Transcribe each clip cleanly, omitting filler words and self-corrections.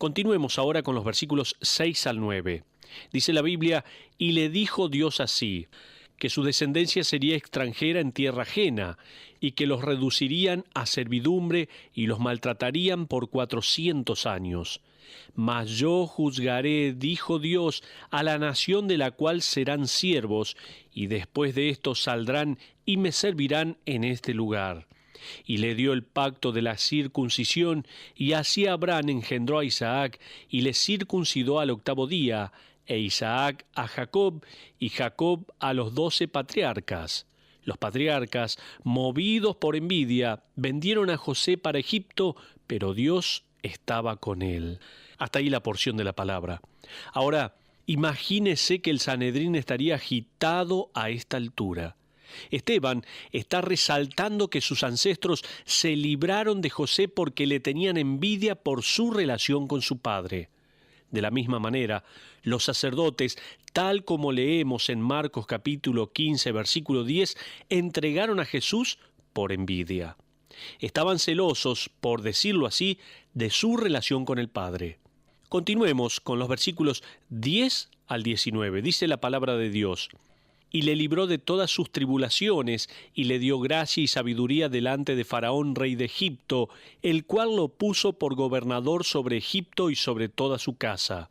Continuemos ahora con los versículos 6 al 9. Dice la Biblia: «Y le dijo Dios así, que su descendencia sería extranjera en tierra ajena, y que los reducirían a servidumbre y los maltratarían por 400 años. Mas yo juzgaré, dijo Dios, a la nación de la cual serán siervos, y después de esto saldrán y me servirán en este lugar». Y le dio el pacto de la circuncisión, y así Abraham engendró a Isaac, y le circuncidó al 8º día, e Isaac a Jacob, y Jacob a los 12 patriarcas. Los patriarcas, movidos por envidia, vendieron a José para Egipto, pero Dios estaba con él. Hasta ahí la porción de la palabra. Ahora, imagínese que el Sanedrín estaría agitado a esta altura. Esteban está resaltando que sus ancestros se libraron de José porque le tenían envidia por su relación con su padre. De la misma manera, los sacerdotes, tal como leemos en Marcos capítulo 15, versículo 10, entregaron a Jesús por envidia. Estaban celosos, por decirlo así, de su relación con el Padre. Continuemos con los versículos 10 al 19. Dice la palabra de Dios: «Y le libró de todas sus tribulaciones, y le dio gracia y sabiduría delante de Faraón, rey de Egipto, el cual lo puso por gobernador sobre Egipto y sobre toda su casa.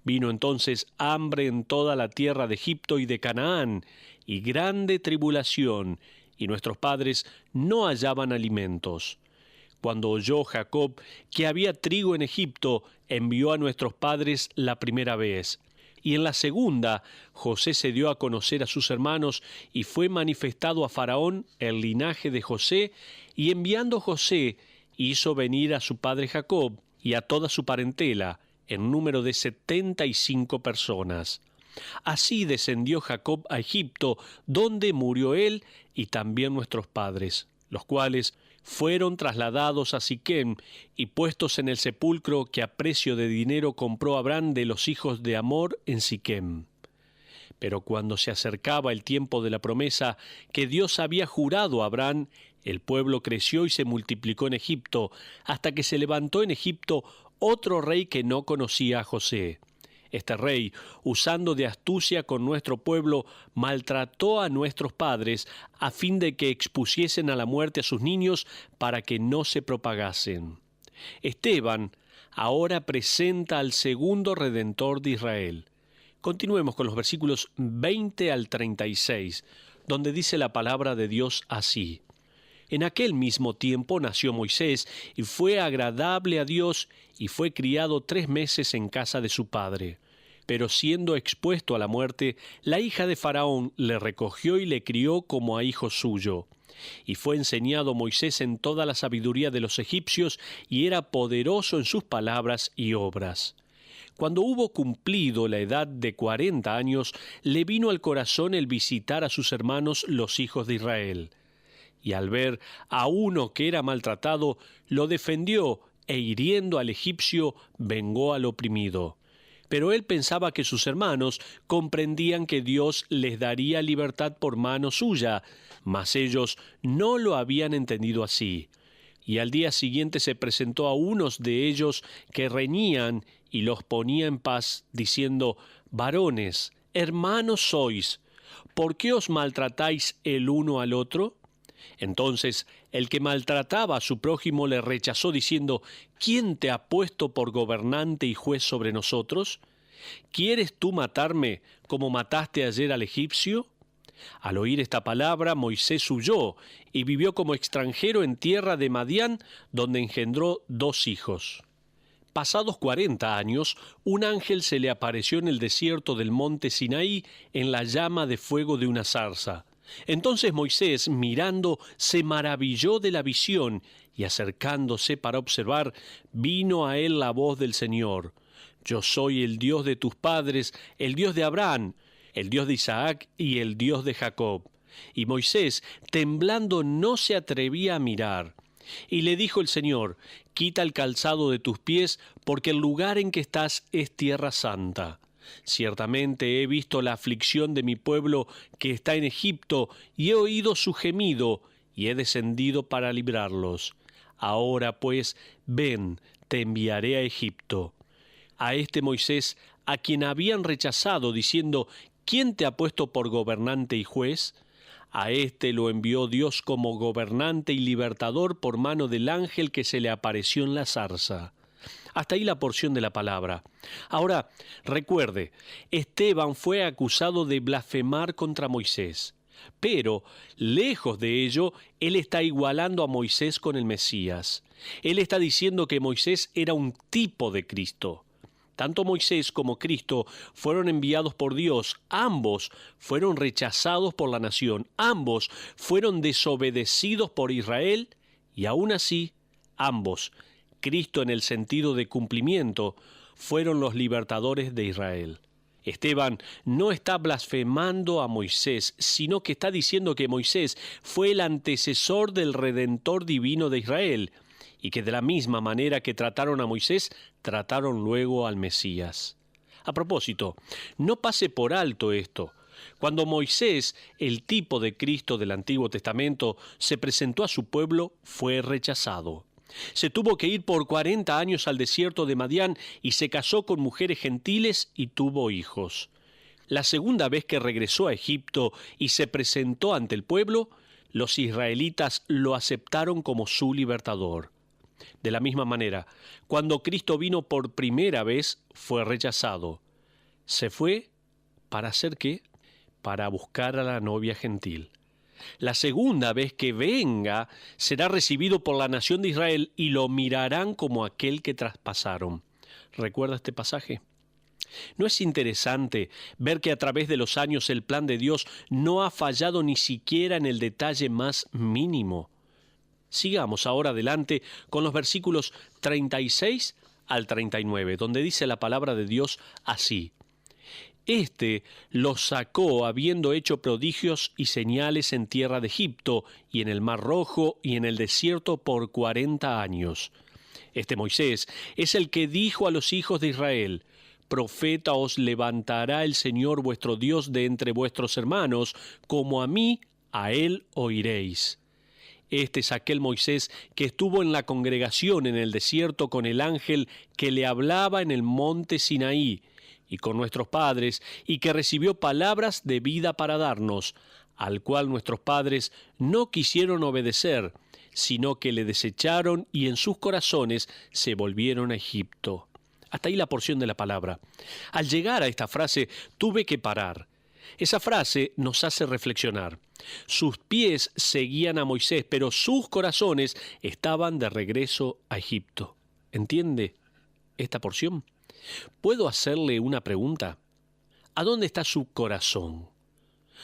Vino entonces hambre en toda la tierra de Egipto y de Canaán, y grande tribulación, y nuestros padres no hallaban alimentos. Cuando oyó Jacob que había trigo en Egipto, envió a nuestros padres la primera vez. Y en la segunda, José se dio a conocer a sus hermanos, y fue manifestado a Faraón el linaje de José, y enviando José, hizo venir a su padre Jacob y a toda su parentela, en número de 75 personas. Así descendió Jacob a Egipto, donde murió él y también nuestros padres, los cuales fueron trasladados a Siquem y puestos en el sepulcro que a precio de dinero compró Abraham de los hijos de Hamor en Siquem. Pero cuando se acercaba el tiempo de la promesa que Dios había jurado a Abraham, el pueblo creció y se multiplicó en Egipto, hasta que se levantó en Egipto otro rey que no conocía a José. Este rey, usando de astucia con nuestro pueblo, maltrató a nuestros padres a fin de que expusiesen a la muerte a sus niños para que no se propagasen. Esteban ahora presenta al segundo Redentor de Israel. Continuemos con los versículos 20 al 36, donde dice la palabra de Dios así: «En aquel mismo tiempo nació Moisés, y fue agradable a Dios, y fue criado 3 meses en casa de su padre. Pero siendo expuesto a la muerte, la hija de Faraón le recogió y le crió como a hijo suyo. Y fue enseñado Moisés en toda la sabiduría de los egipcios, y era poderoso en sus palabras y obras. Cuando hubo cumplido la edad de 40 años, le vino al corazón el visitar a sus hermanos los hijos de Israel. Y al ver a uno que era maltratado, lo defendió, e hiriendo al egipcio, vengó al oprimido. Pero él pensaba que sus hermanos comprendían que Dios les daría libertad por mano suya, mas ellos no lo habían entendido así. Y al día siguiente se presentó a unos de ellos que reñían y los ponía en paz, diciendo: «Varones, hermanos sois, ¿por qué os maltratáis el uno al otro?». Entonces el que maltrataba a su prójimo le rechazó, diciendo: «¿Quién te ha puesto por gobernante y juez sobre nosotros? ¿Quieres tú matarme como mataste ayer al egipcio?». Al oír esta palabra, Moisés huyó y vivió como extranjero en tierra de Madián, donde engendró 2 hijos. Pasados 40 años, un ángel se le apareció en el desierto del monte Sinaí en la llama de fuego de una zarza. Entonces Moisés, mirando, se maravilló de la visión, y acercándose para observar, vino a él la voz del Señor: «Yo soy el Dios de tus padres, el Dios de Abraham, el Dios de Isaac y el Dios de Jacob». Y Moisés, temblando, no se atrevía a mirar. Y le dijo el Señor: «Quita el calzado de tus pies, porque el lugar en que estás es tierra santa. Ciertamente he visto la aflicción de mi pueblo que está en Egipto, y he oído su gemido, y he descendido para librarlos. Ahora pues, ven, te enviaré a Egipto». a este Moisés, a quien habían rechazado, diciendo: ¿Quién te ha puesto por gobernante y juez? A éste lo envió Dios como gobernante y libertador por mano del ángel que se le apareció en la zarza. Hasta ahí la porción de la palabra. Ahora, recuerde, Esteban fue acusado de blasfemar contra Moisés, pero, lejos de ello, él está igualando a Moisés con el Mesías. Él está diciendo que Moisés era un tipo de Cristo. Tanto Moisés como Cristo fueron enviados por Dios. Ambos fueron rechazados por la nación. Ambos fueron desobedecidos por Israel. Y aún así, ambos, Cristo en el sentido de cumplimiento, fueron los libertadores de Israel. Esteban no está blasfemando a Moisés, sino que está diciendo que Moisés fue el antecesor del Redentor divino de Israel, y que de la misma manera que trataron a Moisés, trataron luego al Mesías. A propósito, no pase por alto esto. Cuando Moisés, el tipo de Cristo del Antiguo Testamento, se presentó a su pueblo, fue rechazado. Se tuvo que ir por 40 años al desierto de Madián y se casó con mujeres gentiles y tuvo hijos. La segunda vez que regresó a Egipto y se presentó ante el pueblo, los israelitas lo aceptaron como su libertador. De la misma manera, cuando Cristo vino por primera vez, fue rechazado. Se fue ¿para hacer qué? Para buscar a la novia gentil. La segunda vez que venga, será recibido por la nación de Israel y lo mirarán como aquel que traspasaron. ¿Recuerda este pasaje? ¿No es interesante ver que a través de los años el plan de Dios no ha fallado ni siquiera en el detalle más mínimo? Sigamos ahora adelante con los versículos 36 al 39, donde dice la palabra de Dios así: Este los sacó habiendo hecho prodigios y señales en tierra de Egipto y en el Mar Rojo y en el desierto por 40 años. Este Moisés es el que dijo a los hijos de Israel: Profeta os levantará el Señor vuestro Dios de entre vuestros hermanos, como a mí, a él oiréis. Este es aquel Moisés que estuvo en la congregación en el desierto con el ángel que le hablaba en el monte Sinaí, y con nuestros padres, y que recibió palabras de vida para darnos, al cual nuestros padres no quisieron obedecer, sino que le desecharon y en sus corazones se volvieron a Egipto. Hasta ahí la porción de la palabra. Al llegar a esta frase tuve que parar. Esa frase nos hace reflexionar. Sus pies seguían a Moisés, pero sus corazones estaban de regreso a Egipto. ¿Entiende esta porción? ¿Puedo hacerle una pregunta? ¿A dónde está su corazón?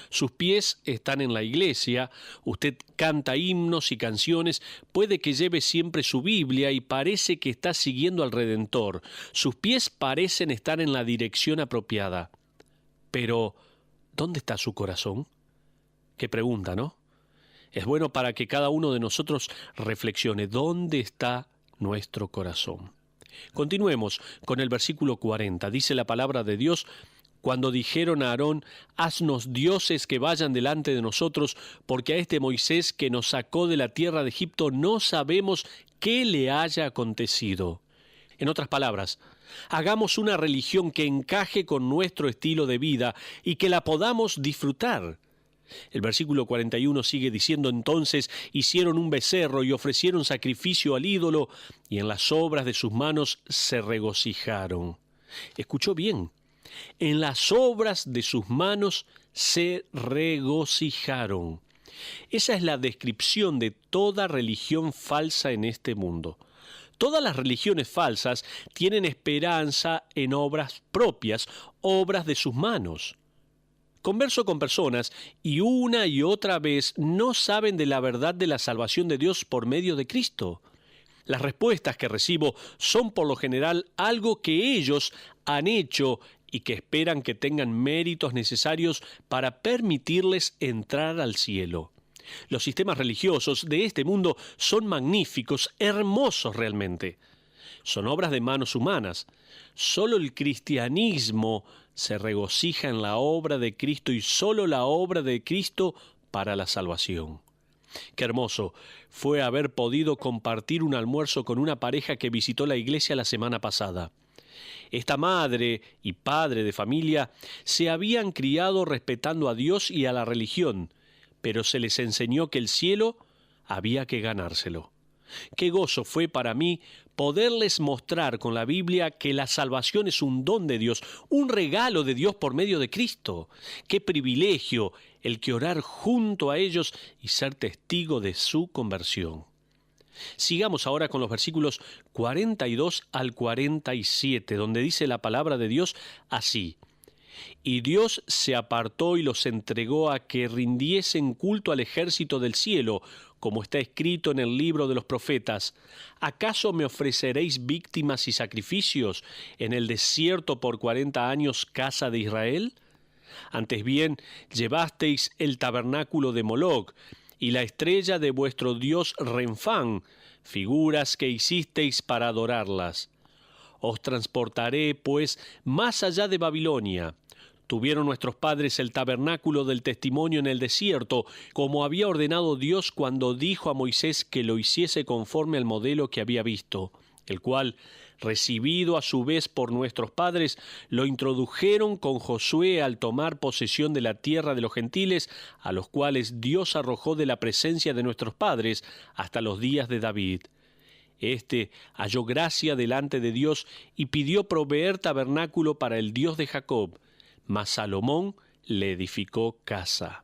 Sus pies están en la iglesia, usted canta himnos y canciones, puede que lleve siempre su Biblia y parece que está siguiendo al Redentor. Sus pies parecen estar en la dirección apropiada. Pero, ¿dónde está su corazón? Qué pregunta, ¿no? Es bueno para que cada uno de nosotros reflexione, ¿dónde está nuestro corazón? Continuemos con el versículo 40. Dice la palabra de Dios: Cuando dijeron a Aarón: Haznos dioses que vayan delante de nosotros, porque a este Moisés que nos sacó de la tierra de Egipto no sabemos qué le haya acontecido. En otras palabras, hagamos una religión que encaje con nuestro estilo de vida y que la podamos disfrutar. El versículo 41 sigue diciendo: Entonces hicieron un becerro y ofrecieron sacrificio al ídolo, y en las obras de sus manos se regocijaron. ¿Escuchó bien? En las obras de sus manos se regocijaron. Esa es la descripción de toda religión falsa en este mundo. Todas las religiones falsas tienen esperanza en obras propias, obras de sus manos. Converso con personas y una y otra vez no saben de la verdad de la salvación de Dios por medio de Cristo. Las respuestas que recibo son por lo general algo que ellos han hecho y que esperan que tengan méritos necesarios para permitirles entrar al cielo. Los sistemas religiosos de este mundo son magníficos, hermosos realmente. Son obras de manos humanas. Solo el cristianismo se regocija en la obra de Cristo y solo la obra de Cristo para la salvación. Qué hermoso fue haber podido compartir un almuerzo con una pareja que visitó la iglesia la semana pasada. Esta madre y padre de familia se habían criado respetando a Dios y a la religión, pero se les enseñó que el cielo había que ganárselo. Qué gozo fue para mí poderles mostrar con la Biblia que la salvación es un don de Dios, un regalo de Dios por medio de Cristo. Qué privilegio el que orar junto a ellos y ser testigo de su conversión. Sigamos ahora con los versículos 42 al 47, donde dice la palabra de Dios así: Y Dios se apartó y los entregó a que rindiesen culto al ejército del cielo, como está escrito en el libro de los profetas. ¿Acaso me ofreceréis víctimas y sacrificios en el desierto por 40 años, casa de Israel? Antes bien, llevasteis el tabernáculo de Moloc y la estrella de vuestro dios Renfán, figuras que hicisteis para adorarlas. Os transportaré, pues, más allá de Babilonia. Tuvieron nuestros padres el tabernáculo del testimonio en el desierto, como había ordenado Dios cuando dijo a Moisés que lo hiciese conforme al modelo que había visto, el cual, recibido a su vez por nuestros padres, lo introdujeron con Josué al tomar posesión de la tierra de los gentiles, a los cuales Dios arrojó de la presencia de nuestros padres hasta los días de David. Este halló gracia delante de Dios y pidió proveer tabernáculo para el Dios de Jacob, mas Salomón le edificó casa.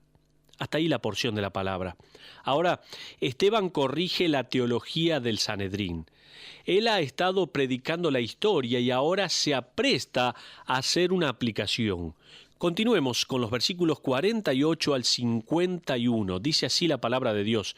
Hasta ahí la porción de la palabra. Ahora, Esteban corrige la teología del Sanedrín. Él ha estado predicando la historia y ahora se apresta a hacer una aplicación. Continuemos con los versículos 48 al 51. Dice así la palabra de Dios: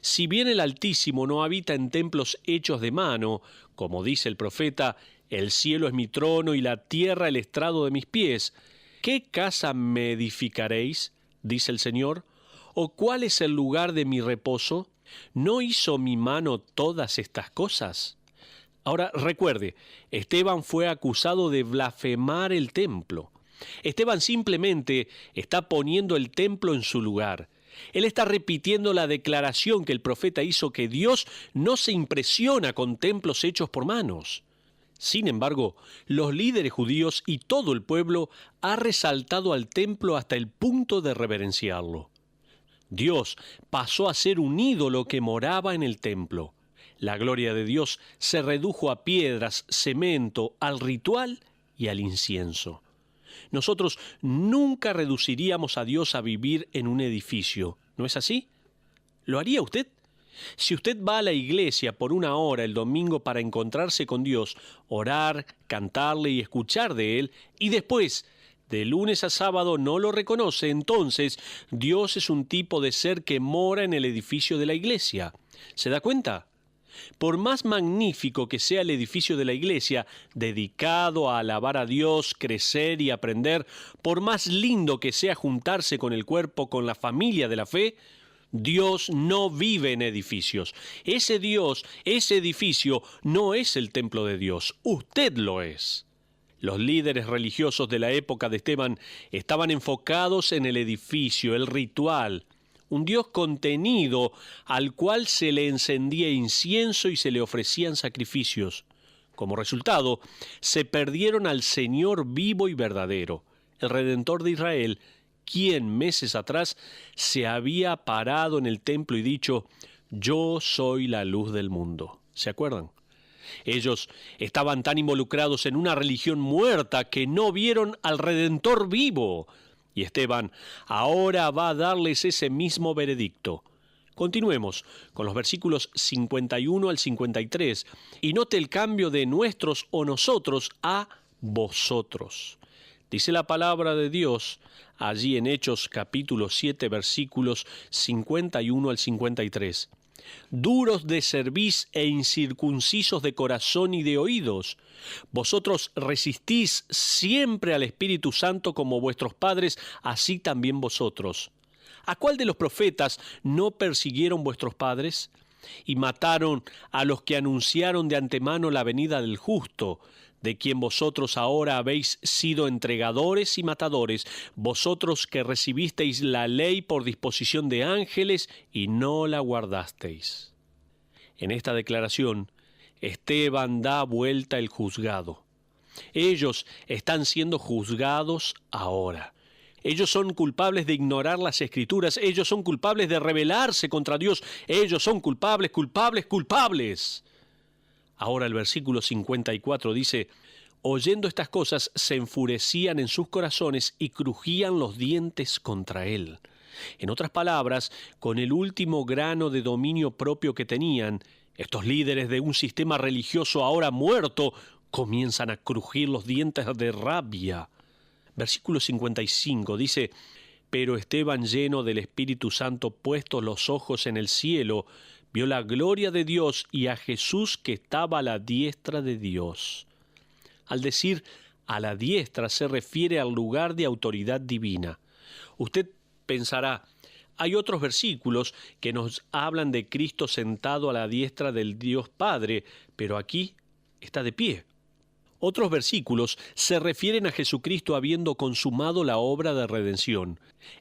Si bien el Altísimo no habita en templos hechos de mano, como dice el profeta, el cielo es mi trono y la tierra el estrado de mis pies, ¿qué casa me edificaréis? Dice el Señor. ¿O cuál es el lugar de mi reposo? ¿No hizo mi mano todas estas cosas? Ahora recuerde, Esteban fue acusado de blasfemar el templo. Esteban simplemente está poniendo el templo en su lugar. Él está repitiendo la declaración que el profeta hizo, que Dios no se impresiona con templos hechos por manos. Sin embargo, los líderes judíos y todo el pueblo ha resaltado al templo hasta el punto de reverenciarlo. Dios pasó a ser un ídolo que moraba en el templo. La gloria de Dios se redujo a piedras, cemento, al ritual y al incienso. Nosotros nunca reduciríamos a Dios a vivir en un edificio, ¿no es así? ¿Lo haría usted? Si usted va a la iglesia por una hora el domingo para encontrarse con Dios, orar, cantarle y escuchar de Él, y después, de lunes a sábado, no lo reconoce, entonces Dios es un tipo de ser que mora en el edificio de la iglesia. ¿Se da cuenta? Por más magnífico que sea el edificio de la iglesia, dedicado a alabar a Dios, crecer y aprender, por más lindo que sea juntarse con el cuerpo, con la familia de la fe, Dios no vive en edificios. Ese Dios, ese edificio, no es el templo de Dios. Usted lo es. Los líderes religiosos de la época de Esteban estaban enfocados en el edificio, el ritual, un Dios contenido al cual se le encendía incienso y se le ofrecían sacrificios. Como resultado, se perdieron al Señor vivo y verdadero, el Redentor de Israel, quien meses atrás se había parado en el templo y dicho: «Yo soy la luz del mundo». ¿Se acuerdan? Ellos estaban tan involucrados en una religión muerta que no vieron al Redentor vivo. Y Esteban ahora va a darles ese mismo veredicto. Continuemos con los versículos 51 al 53 y note el cambio de nuestros o nosotros a vosotros. Dice la palabra de Dios allí en Hechos capítulo 7 versículos 51 al 53. Duros de cerviz e incircuncisos de corazón y de oídos, vosotros resistís siempre al Espíritu Santo como vuestros padres, así también vosotros. ¿A cuál de los profetas no persiguieron vuestros padres? Y mataron a los que anunciaron de antemano la venida del justo, de quien vosotros ahora habéis sido entregadores y matadores, vosotros que recibisteis la ley por disposición de ángeles y no la guardasteis. En esta declaración, Esteban da vuelta el juzgado. Ellos están siendo juzgados ahora. Ellos son culpables de ignorar las Escrituras. Ellos son culpables de rebelarse contra Dios. Ellos son culpables, culpables, culpables. Ahora el versículo 54 dice: oyendo estas cosas, se enfurecían en sus corazones y crujían los dientes contra él. En otras palabras, con el último grano de dominio propio que tenían, estos líderes de un sistema religioso ahora muerto comienzan a crujir los dientes de rabia. Versículo 55 dice: pero Esteban, lleno del Espíritu Santo, puestos los ojos en el cielo, vio la gloria de Dios y a Jesús que estaba a la diestra de Dios. Al decir a la diestra se refiere al lugar de autoridad divina. Usted pensará, hay otros versículos que nos hablan de Cristo sentado a la diestra del Dios Padre, pero aquí está de pie. Otros versículos se refieren a Jesucristo habiendo consumado la obra de redención.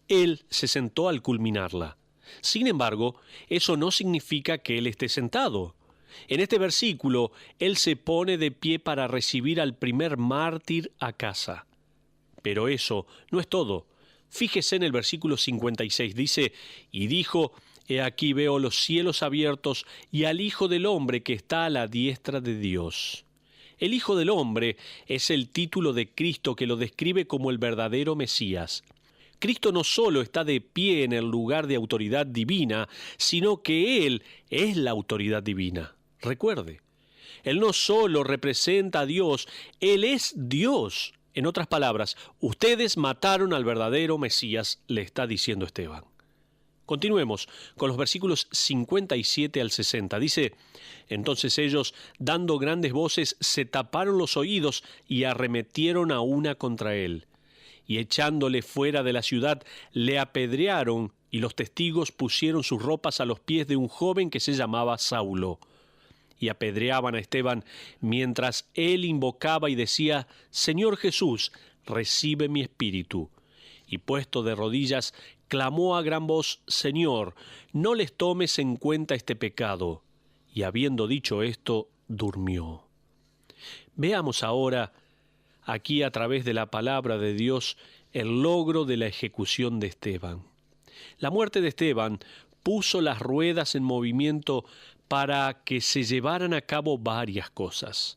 Él se sentó al culminarla. Sin embargo, eso no significa que Él esté sentado. En este versículo, Él se pone de pie para recibir al primer mártir a casa. Pero eso no es todo. Fíjese en el versículo 56, dice: y dijo: he aquí veo los cielos abiertos y al Hijo del Hombre que está a la diestra de Dios. El Hijo del Hombre es el título de Cristo que lo describe como el verdadero Mesías. Cristo no solo está de pie en el lugar de autoridad divina, sino que Él es la autoridad divina. Recuerde, Él no solo representa a Dios, Él es Dios. En otras palabras, ustedes mataron al verdadero Mesías, le está diciendo Esteban. Continuemos con los versículos 57 al 60. Dice: entonces ellos, dando grandes voces, se taparon los oídos y arremetieron a una contra él. Y echándole fuera de la ciudad, le apedrearon, y los testigos pusieron sus ropas a los pies de un joven que se llamaba Saulo. Y apedreaban a Esteban mientras él invocaba y decía: Señor Jesús, recibe mi espíritu. Y puesto de rodillas, clamó a gran voz: Señor, no les tomes en cuenta este pecado. Y habiendo dicho esto, durmió. Veamos ahora, aquí a través de la palabra de Dios, el logro de la ejecución de Esteban. La muerte de Esteban puso las ruedas en movimiento para que se llevaran a cabo varias cosas.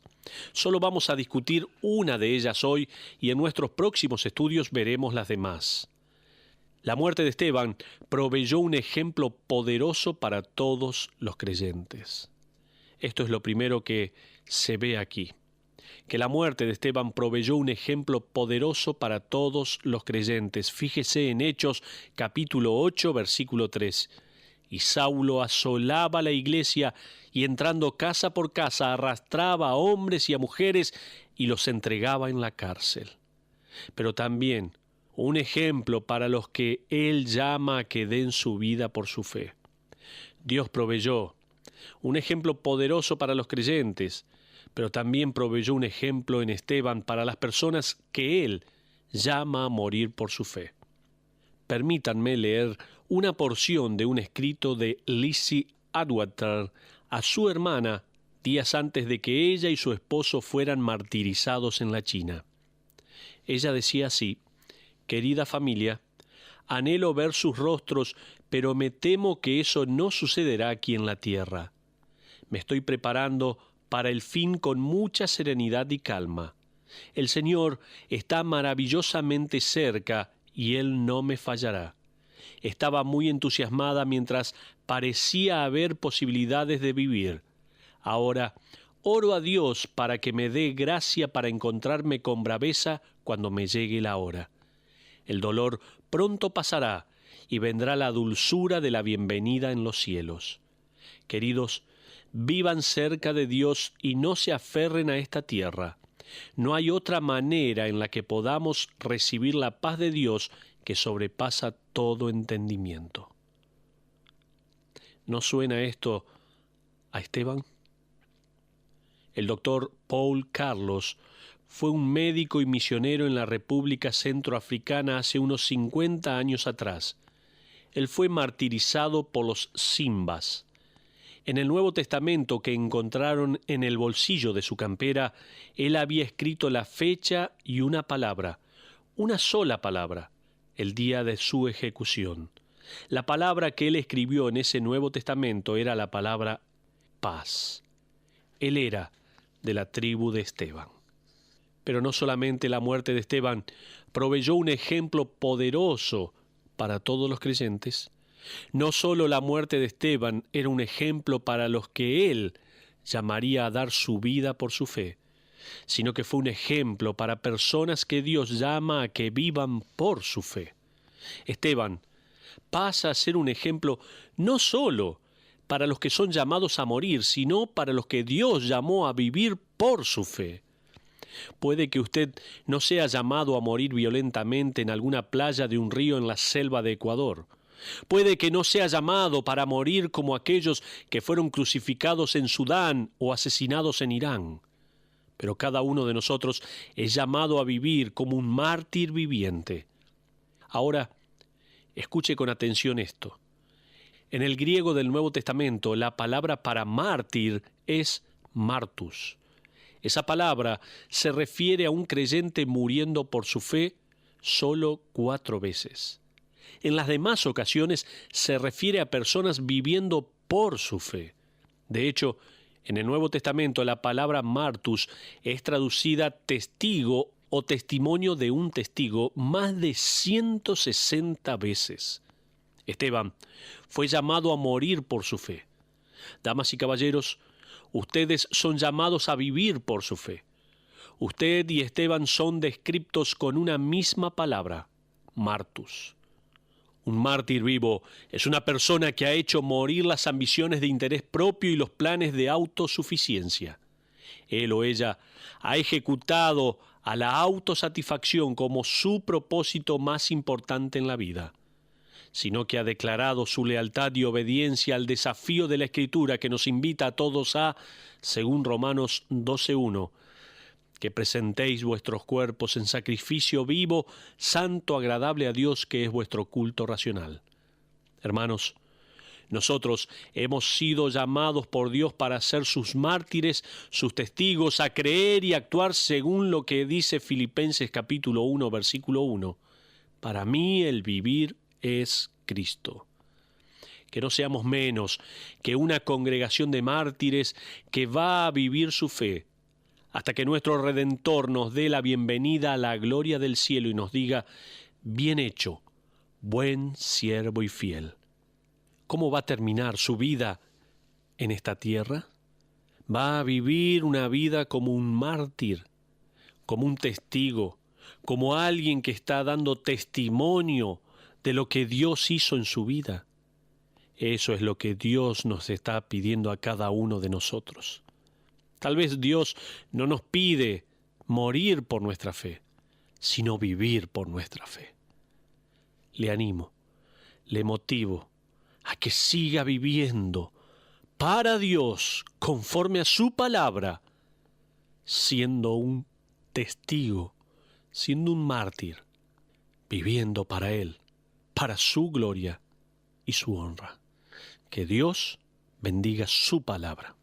Solo vamos a discutir una de ellas hoy y en nuestros próximos estudios veremos las demás. La muerte de Esteban proveyó un ejemplo poderoso para todos los creyentes. Esto es lo primero que se ve aquí, que la muerte de Esteban proveyó un ejemplo poderoso para todos los creyentes. Fíjese en Hechos capítulo 8, versículo 3. Y Saulo asolaba la iglesia y entrando casa por casa arrastraba a hombres y a mujeres y los entregaba en la cárcel. Pero también un ejemplo para los que él llama a que den su vida por su fe. Dios proveyó un ejemplo poderoso para los creyentes, pero también proveyó un ejemplo en Esteban para las personas que él llama a morir por su fe. Permítanme leer una porción de un escrito de Lizzie Atwater a su hermana días antes de que ella y su esposo fueran martirizados en la China. Ella decía así: querida familia, anhelo ver sus rostros, pero me temo que eso no sucederá aquí en la tierra. Me estoy preparando para el fin con mucha serenidad y calma. El Señor está maravillosamente cerca y Él no me fallará. Estaba muy entusiasmada mientras parecía haber posibilidades de vivir. Ahora, oro a Dios para que me dé gracia para encontrarme con braveza cuando me llegue la hora. El dolor pronto pasará y vendrá la dulzura de la bienvenida en los cielos. Queridos, vivan cerca de Dios y no se aferren a esta tierra. No hay otra manera en la que podamos recibir la paz de Dios que sobrepasa todo entendimiento. ¿No suena esto a Esteban? El doctor Paul Carlos fue un médico y misionero en la República Centroafricana hace unos 50 años atrás. Él fue martirizado por los Simbas. En el Nuevo Testamento que encontraron en el bolsillo de su campera, él había escrito la fecha y una palabra, una sola palabra, el día de su ejecución. La palabra que él escribió en ese Nuevo Testamento era la palabra paz. Él era de la tribu de Esteban. Pero no solamente la muerte de Esteban proveyó un ejemplo poderoso para todos los creyentes, no solo la muerte de Esteban era un ejemplo para los que él llamaría a dar su vida por su fe, sino que fue un ejemplo para personas que Dios llama a que vivan por su fe. Esteban pasa a ser un ejemplo no solo para los que son llamados a morir, sino para los que Dios llamó a vivir por su fe. Puede que usted no sea llamado a morir violentamente en alguna playa de un río en la selva de Ecuador. Puede que no sea llamado para morir como aquellos que fueron crucificados en Sudán o asesinados en Irán. Pero cada uno de nosotros es llamado a vivir como un mártir viviente. Ahora, escuche con atención esto. En el griego del Nuevo Testamento, la palabra para mártir es martus. Esa palabra se refiere a un creyente muriendo por su fe solo 4 veces. En las demás ocasiones se refiere a personas viviendo por su fe. De hecho, en el Nuevo Testamento la palabra martus es traducida testigo o testimonio de un testigo más de 160 veces. Esteban fue llamado a morir por su fe. Damas y caballeros, ustedes son llamados a vivir por su fe. Usted y Esteban son descritos con una misma palabra, martus. Un mártir vivo es una persona que ha hecho morir las ambiciones de interés propio y los planes de autosuficiencia. Él o ella ha ejecutado a la autosatisfacción como su propósito más importante en la vida, sino que ha declarado su lealtad y obediencia al desafío de la Escritura que nos invita a todos a, según Romanos 12:1, que presentéis vuestros cuerpos en sacrificio vivo, santo, agradable a Dios, que es vuestro culto racional. Hermanos, nosotros hemos sido llamados por Dios para ser sus mártires, sus testigos, a creer y actuar según lo que dice Filipenses capítulo 1, versículo 1. Para mí el vivir es Cristo. Que no seamos menos que una congregación de mártires que va a vivir su fe, hasta que nuestro Redentor nos dé la bienvenida a la gloria del cielo y nos diga, bien hecho, buen siervo y fiel. ¿Cómo va a terminar su vida en esta tierra? Va a vivir una vida como un mártir, como un testigo, como alguien que está dando testimonio de lo que Dios hizo en su vida. Eso es lo que Dios nos está pidiendo a cada uno de nosotros. Tal vez Dios no nos pide morir por nuestra fe, sino vivir por nuestra fe. Le animo, le motivo a que siga viviendo para Dios conforme a su palabra, siendo un testigo, siendo un mártir, viviendo para Él, para su gloria y su honra. Que Dios bendiga su palabra.